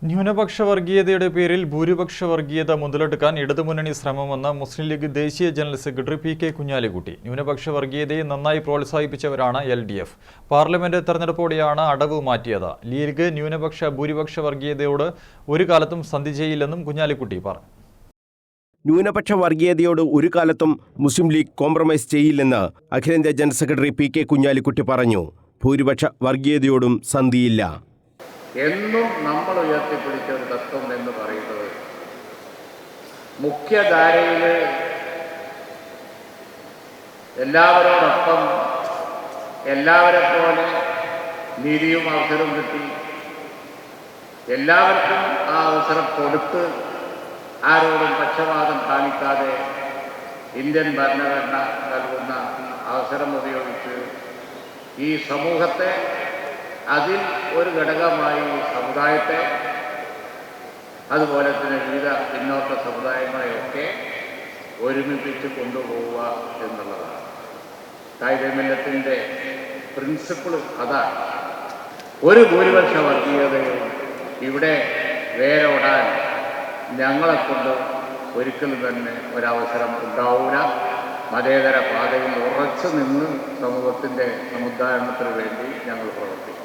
ന്യൂനപക്ഷ വർഗീയതയുടെ പേരിൽ ഭൂരിപക്ഷ വർഗീയത മുതലെടുക്കാൻ ഇടതുമുന്നണി ശ്രമമെന്ന് മുസ്ലിം ലീഗ് ദേശീയ ജനറൽ സെക്രട്ടറി പി.കെ. കുഞ്ഞാലിക്കുട്ടി. ന്യൂനപക്ഷ വർഗീയതയെ നന്നായി പ്രോത്സാഹിപ്പിച്ചവരാണ് LDF. പാർലമെന്റ് തെരഞ്ഞെടുപ്പോടെയാണ് അടവ് മാറ്റിയത്. ലീഗ് ന്യൂനപക്ഷ ഭൂരിപക്ഷ വർഗീയതയോട് ഒരു കാലത്തും സന്ധി ചെയ്യില്ലെന്നും കുഞ്ഞാലിക്കുട്ടി പറഞ്ഞു. ന്യൂനപക്ഷ വർഗീയതയോട് ഒരു കാലത്തും മുസ്ലിം ലീഗ് കോംപ്രമൈസ് ചെയ്യില്ലെന്ന് അഖിലേന്ത്യാ ജനറൽ സെക്രട്ടറി പി.കെ. കുഞ്ഞാലിക്കുട്ടി പറഞ്ഞു. ഭൂരിപക്ഷ വർഗീയതയോടും സന്ധിയില്ല. എന്നും നമ്മൾ ഉയർത്തിപ്പിടിച്ച ഒരു തത്വം എന്ന് പറയുന്നത് മുഖ്യധാരയിൽ എല്ലാവരോടൊപ്പം എല്ലാവരെ പോലെ നീതിയും അവസരവും കിട്ടി എല്ലാവർക്കും ആ അവസരം കൊടുത്ത് ആരോടും പക്ഷപാതം കാണിക്കാതെ ഇന്ത്യൻ ഭരണഘടന നൽകുന്ന അവസരം ഉപയോഗിച്ച് ഈ സമൂഹത്തെ അതിൽ ഒരു ഘടകമായി സമുദായത്തെ അതുപോലെ തന്നെ വിവിധ പിന്നോക്ക സമുദായങ്ങളെയൊക്കെ ഒരുമിപ്പിച്ച് കൊണ്ടുപോവുക എന്നുള്ളതാണ്. കായികമില്ലത്തിൻ്റെ പ്രിൻസിപ്പിൾ അതാണ്. ഒരു ഭൂരിപക്ഷ വർഗീയതയും ഇവിടെ വേരോടാൻ ഞങ്ങളെക്കൊണ്ട് ഒരിക്കലും തന്നെ ഒരവസരം ഉണ്ടാവില്ല. മതേതര പാതയിൽ ഉറച്ചു നിന്ന് സമൂഹത്തിൻ്റെ സമുദ്ധാരണത്തിന് വേണ്ടി ഞങ്ങൾ പ്രവർത്തിക്കും.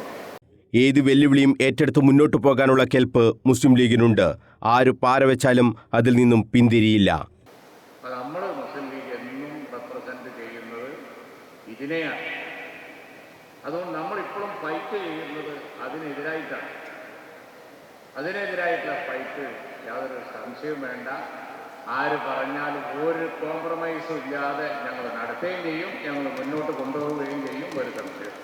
ഏത് വെല്ലുവിളിയും ഏറ്റെടുത്ത് മുന്നോട്ടു പോകാനുള്ള കെൽപ്പ് മുസ്ലിം ലീഗിനുണ്ട്. ആര് പാരവെച്ചാലും അതിൽ നിന്നും പിന്തിരിയില്ല. നമ്മൾ മുസ്ലിം ലീഗ് എന്നും റെപ്രസെന്റ് ചെയ്യുന്നത് ഇതിനെയാണ്. അതുകൊണ്ട് നമ്മളിപ്പോഴും ഫൈറ്റ് ചെയ്യുന്നത് അതിനെതിരായിട്ടാണ്. അതിനെതിരായിട്ടുള്ള ഫൈറ്റ് യാതൊരു സംശയവും വേണ്ട. ആര് പറഞ്ഞാലും ഒരു കോംപ്രമൈസും ഇല്ലാതെ ഞങ്ങൾ നടത്തുകയും ചെയ്യും, ഞങ്ങൾ മുന്നോട്ട് കൊണ്ടുപോവുകയും ചെയ്യും. ഒരു സംശയം.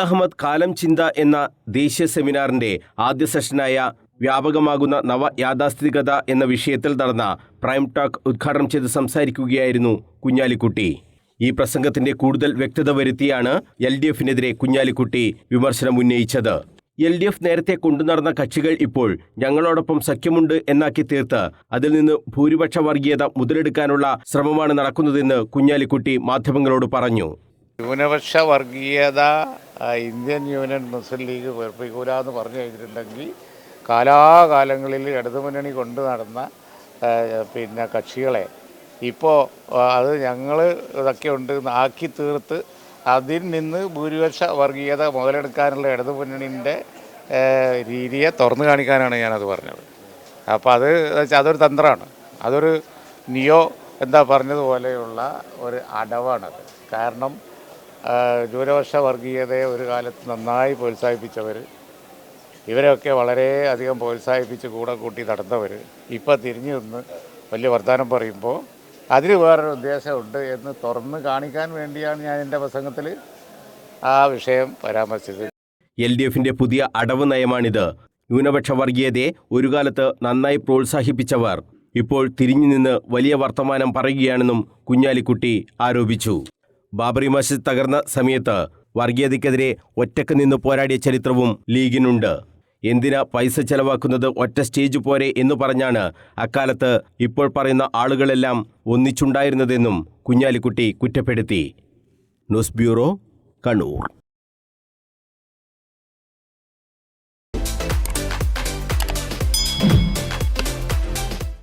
അഹമ്മദ് കാലം ചിന്ത എന്ന ദേശീയ സെമിനാറിന്റെ ആദ്യ സെഷനായ വ്യാപകമാകുന്ന നവ യാഥാസ്ഥിതികത എന്ന വിഷയത്തിൽ നടന്ന പ്രൈം ടോക്ക് ഉദ്ഘാടനം ചെയ്ത് സംസാരിക്കുകയായിരുന്നു കുഞ്ഞാലിക്കുട്ടി. ഈ പ്രസംഗത്തിന്റെ കൂടുതൽ വ്യക്തത വരുത്തിയാണ് LDFനെതിരെ കുഞ്ഞാലിക്കുട്ടി വിമർശനം ഉന്നയിച്ചത്. LDF നേരത്തെ കൊണ്ടുനടന്ന കക്ഷികൾ ഇപ്പോൾ ഞങ്ങളോടൊപ്പം സഖ്യമുണ്ട് എന്നാക്കി തീർത്ത് അതിൽ നിന്ന് ഭൂരിപക്ഷ വർഗീയത മുതലെടുക്കാനുള്ള ശ്രമമാണ് നടക്കുന്നതെന്ന് കുഞ്ഞാലിക്കുട്ടി മാധ്യമങ്ങളോട് പറഞ്ഞു. ന്യൂനപക്ഷ വർഗീയത ഇന്ത്യൻ യൂണിയൻ മുസ്ലിം ലീഗ് വെറുപ്പിക്കൂല എന്ന് പറഞ്ഞു കഴിഞ്ഞിട്ടുണ്ടെങ്കിൽ കാലാകാലങ്ങളിൽ ഇടതുമുന്നണി കൊണ്ടു നടന്ന കക്ഷികളെ ഇപ്പോൾ അത് ഞങ്ങൾ ഇതൊക്കെ ഉണ്ട് ആക്കി തീർത്ത് അതിൽ നിന്ന് ഭൂരിപക്ഷ വർഗീയത മുതലെടുക്കാനുള്ള ഇടതുമുന്നണിൻ്റെ രീതിയെ തുറന്നു കാണിക്കാനാണ് ഞാനത് പറഞ്ഞത്. അപ്പോൾ അതൊരു തന്ത്രമാണ്. അതൊരു പറഞ്ഞതുപോലെയുള്ള ഒരു അടവാണത്. കാരണം ന്യൂനപക്ഷ വർഗീയതയെ ഒരു കാലത്ത് നന്നായി പ്രോത്സാഹിപ്പിച്ചവർ, ഇവരെയൊക്കെ വളരെയധികം പ്രോത്സാഹിപ്പിച്ച് കൂടെ കൂട്ടി നടന്നവർ ഇപ്പോൾ തിരിഞ്ഞു നിന്ന് വലിയ വർത്തമാനം പറയുമ്പോൾ അതിന് വേറൊരു ഉദ്ദേശമുണ്ട് എന്ന് തുറന്ന് കാണിക്കാൻ വേണ്ടിയാണ് ഞാൻ എൻ്റെ പ്രസംഗത്തിൽ ആ വിഷയം പരാമർശിച്ചത്. LDFന്റെ പുതിയ അടവ് നയമാണിത്. ന്യൂനപക്ഷ വർഗീയതയെ ഒരു കാലത്ത് നന്നായി പ്രോത്സാഹിപ്പിച്ചവർ ഇപ്പോൾ തിരിഞ്ഞു നിന്ന് വലിയ വർത്തമാനം പറയുകയാണെന്നും കുഞ്ഞാലിക്കുട്ടി ആരോപിച്ചു. ബാബറി മസ്ജിദ് തകർന്ന സമയത്ത് വർഗീയതയ്ക്കെതിരെ ഒറ്റക്ക് നിന്ന് പോരാടിയ ചരിത്രവും ലീഗിനുണ്ട്. എന്തിനാ പൈസ ചെലവാക്കുന്നത്, ഒറ്റ സ്റ്റേജ് പോരെ എന്ന് പറഞ്ഞാണ് അക്കാലത്ത് ഇപ്പോൾ പറയുന്ന ആളുകളെല്ലാം ഒന്നിച്ചുണ്ടായിരുന്നതെന്നും കുഞ്ഞാലിക്കുട്ടി കുറ്റപ്പെടുത്തി. News bureau, Kannur.